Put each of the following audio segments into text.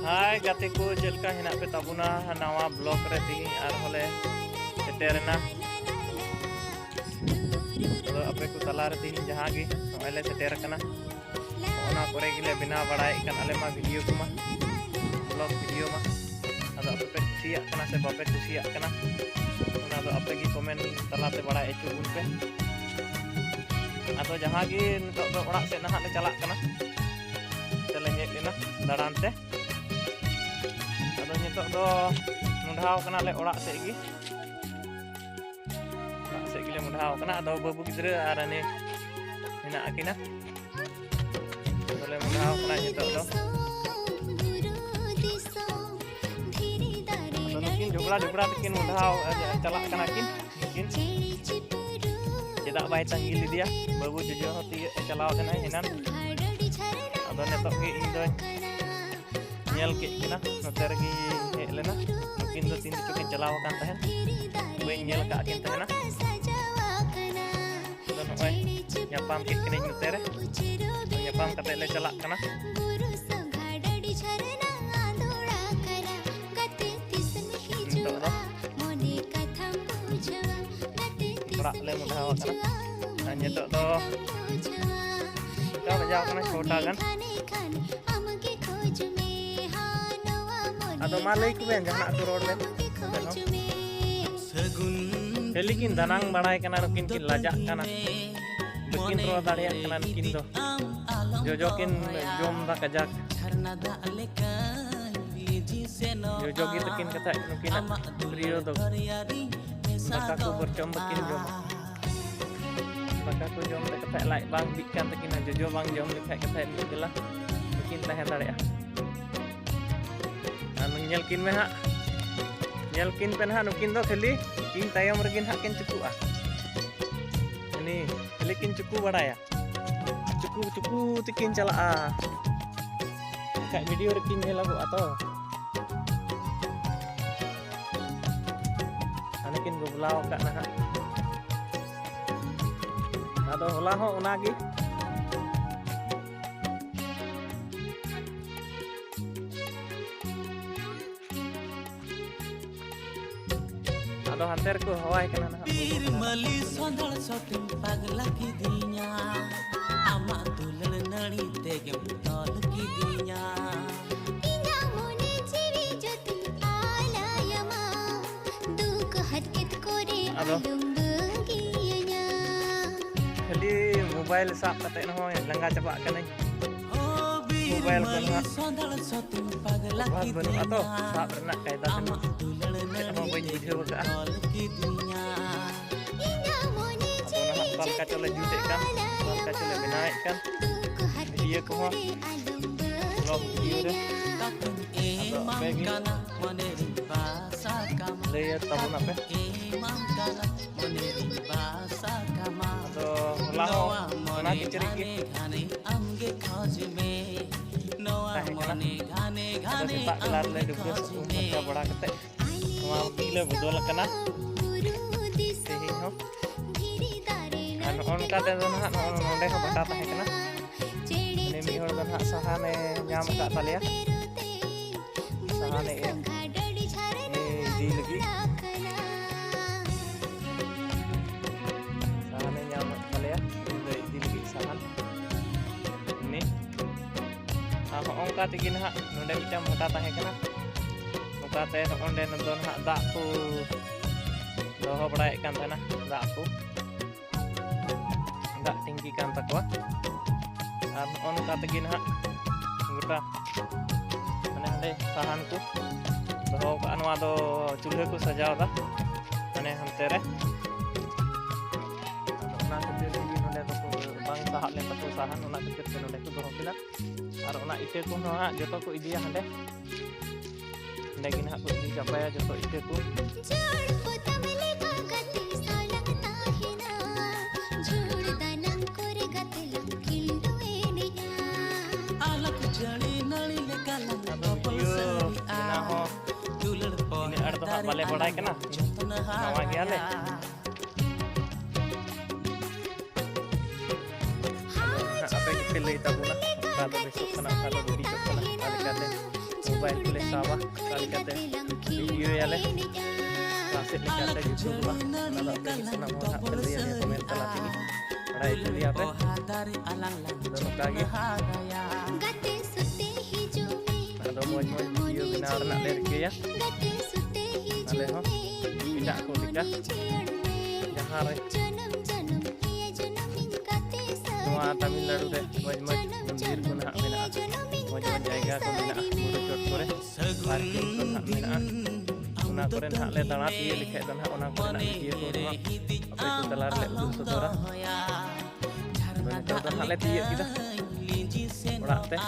हाय गाते को चलका हेना पे ताबुना नवा ब्लॉक रे ती आर होले सेटेरना तो आपे को तला रे ती जहां गे नोले सेटेर कना ओना करे गिले बिना बड़ाई कन आले मा वीडियो को मा ब्लॉग वीडियो मा अदो आपे कुसिया कना से बापे कुसिया कना ओना दो आपे की कमेंट तलाते बड़ा एचु बुन पे अदो जहां गे नितो दो ओड़ा से नहा ले चला कना चले हेज लेना दाड़ान ते नितो दो मुंढाव कना ले ओड़ा से गी मुंढाव कना अदो बाबू गिद्रा आर ने हेना आकिना तोले मुंढाव कना नितो दो नकिन झगड़ा तकिन मुंढाव चला कना किन चेदा बाय तंगी लिदिया बाबू जजो हती चलाव कना हेनान अदो नितो गे इन दो nyel ke kena noter gi helena mungkin do tin cukin celawa kan tahen gue nyel ka akin tahena don oi nyapam ke kene noter nyapam kate le celak kana prak le mudah kana hanya tok do ka bajau kana छोटा kan atau malai ku ben jahna tu road ben helikin danang barai kana nukin kin lajak kana bikin ro daria kana nukin do jojokin jom da kajak jojogi tekin kata nukin rio do maka ku berjom bikin jom maka ku jom de kata lai bang bikan tekin jojo bang jom lekak kata itulah bikin tahan daria nyelkin me ha nyelkin pen ha nukin do khali kin tayam regin ha kin cuku ah ini khali kin cuku badaya cuku tikin chala ah kayak video rekin lagu atau anakin go bulau ka na ha ado hola ho onagi ado hanter ku hawai kana na irmali sondal soting pagla ki dinya ama tulal nari tegem tol ki dinya inya mone jivi joti alayama duk hatkit kore alum beginya khali mobile sab kate no hoy langa chaba kanai mobile kan sondal soting pagla ki dinya atau sab renak kaita tenu mau video ka tol kaca le jute kan tol kaca le benaik kan dia ko ho vlog video de le tabun ape to laho na kiciri ki tak kelar le dubes umur bada kate nova gile budol kana sehi ho an on ka de don ha nonde ka bata tahe kana ne mi hor don ha sahane nyam ka taliya sahane e di lagi sahane nyam taliya di lagi sahan ini ha on ka tigin ha nonde mitam bata tahe kana nuka te onde don ha dak ku doho badai kan tana dak ku dak tinggi kan takwa ar on kata gini ha gota mane hande sahan ku doho ka anwa do chulhe ku sajaw da mane hante re ona khatir gi nonde do bang sahat le taku sahan ona khatir ke nonde ku doho kila ar ona ite ku no ha joto ku idiya hande hande gini ha ku di capaya joto ite ku ini ada hak balik badai kena nawa gi ale apa yang pilih tabuna kalau besok kena kalau video kena kali kali mobile को ले सावा कल कहते video Yale classic लेकर YouTube बा नदा पे किसना मोर हाथ कर दिया ने कमेंट तला ती बड़ा itu dia पे दोनों कागे ada moj-moj video bina nak ler ke ya ale ho tidak ko dika jahan re Noa Tamil Nadu re moj-moj mandir ko nak bina moj-moj jayga ko bina buru chot kore parking ko nak bina una kore nak le dana tiye likhe dan ona kore nak tiye ko ma ape ko talar le uduk sodora dan nak le tiye kita orak teh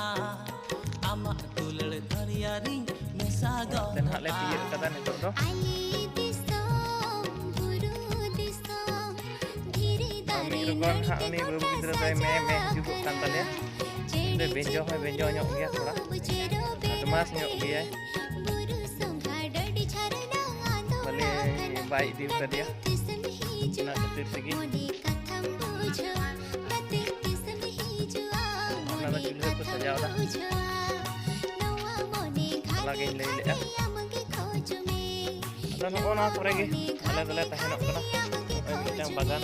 dan hak le tiye kata nitok do Mikrogon hak ni baru kita try meh juga kan tadi ya. Dia benjo nyok dia thora. Ada mas nyok dia. Balik baik di dia. Nak ketir lagi. Nama juga tu saja dah. Lagi lele ya. Ada nak orang sore lagi. Ada tahan nak kena. Yang bagan.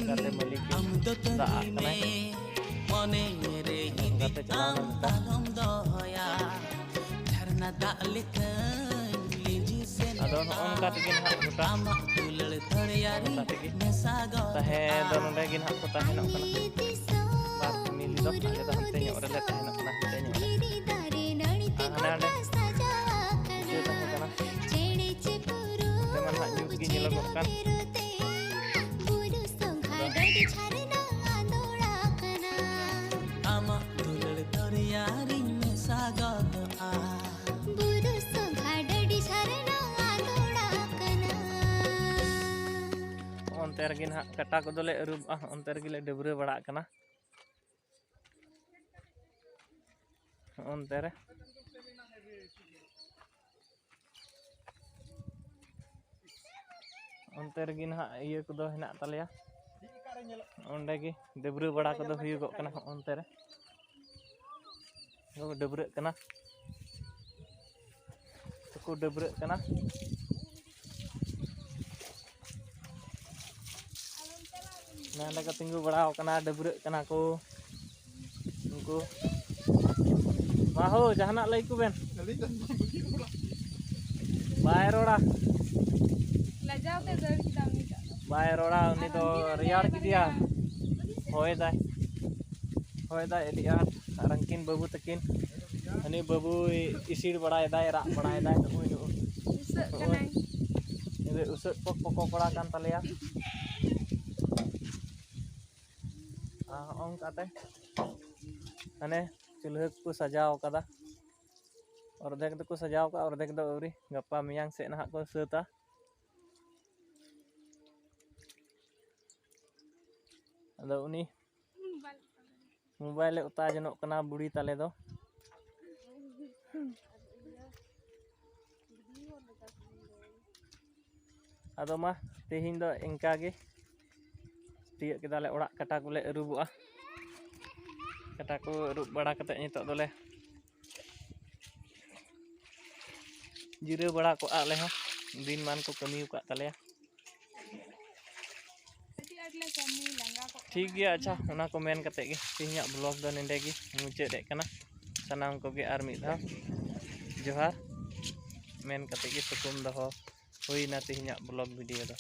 Kate maliki daa kana mone re kate chalana jharna dak likan liji se adon onka tikin hak buta tahe don onde gin hak buta henok kana bar mili do ale da hante nyok re tahe nok kana hante nyok ana ade je tahe kana teman hak nyuk gi nyelogokkan onte regi hak kata ko dole rub onte regi le debre bada kana onte re onte regi hak iya ko do henak taleya onde gi debre bada ko do huyugok kana onte re go debre kana ko debre kana nah ada ketinggu bada kana debre kana ko unku maho jahanak lai ku ben bye roda lajao te dar kita bye roda uni to riyar ki dia hoy dai dia rangkin babu takin ani babu isir bada dai rak bada dai to oi usuk kanai ini usuk pokok bada kan taleya ong kate ane chulhuk ko sajao kada ordek do ko sajao ka ordek do auri gappa miyang se nah ko seuta ado uni mobile uta jenok kana budi tale do ado mah tehin do engka ge tiak kita le orak kata ko le rubuh kata ko rub bada kate nitok dole jire bada ko ale ha din man ko kami ka tale ठीक गया अच्छा उना को main कते गे तिहिया blog दो नेंडे गे मुचाद दे कना सनाम को गे are मिद धाव जोहार मेन कते गे सुकुम दहो हुईना तिहिया ब्लॉग वीडियो दो।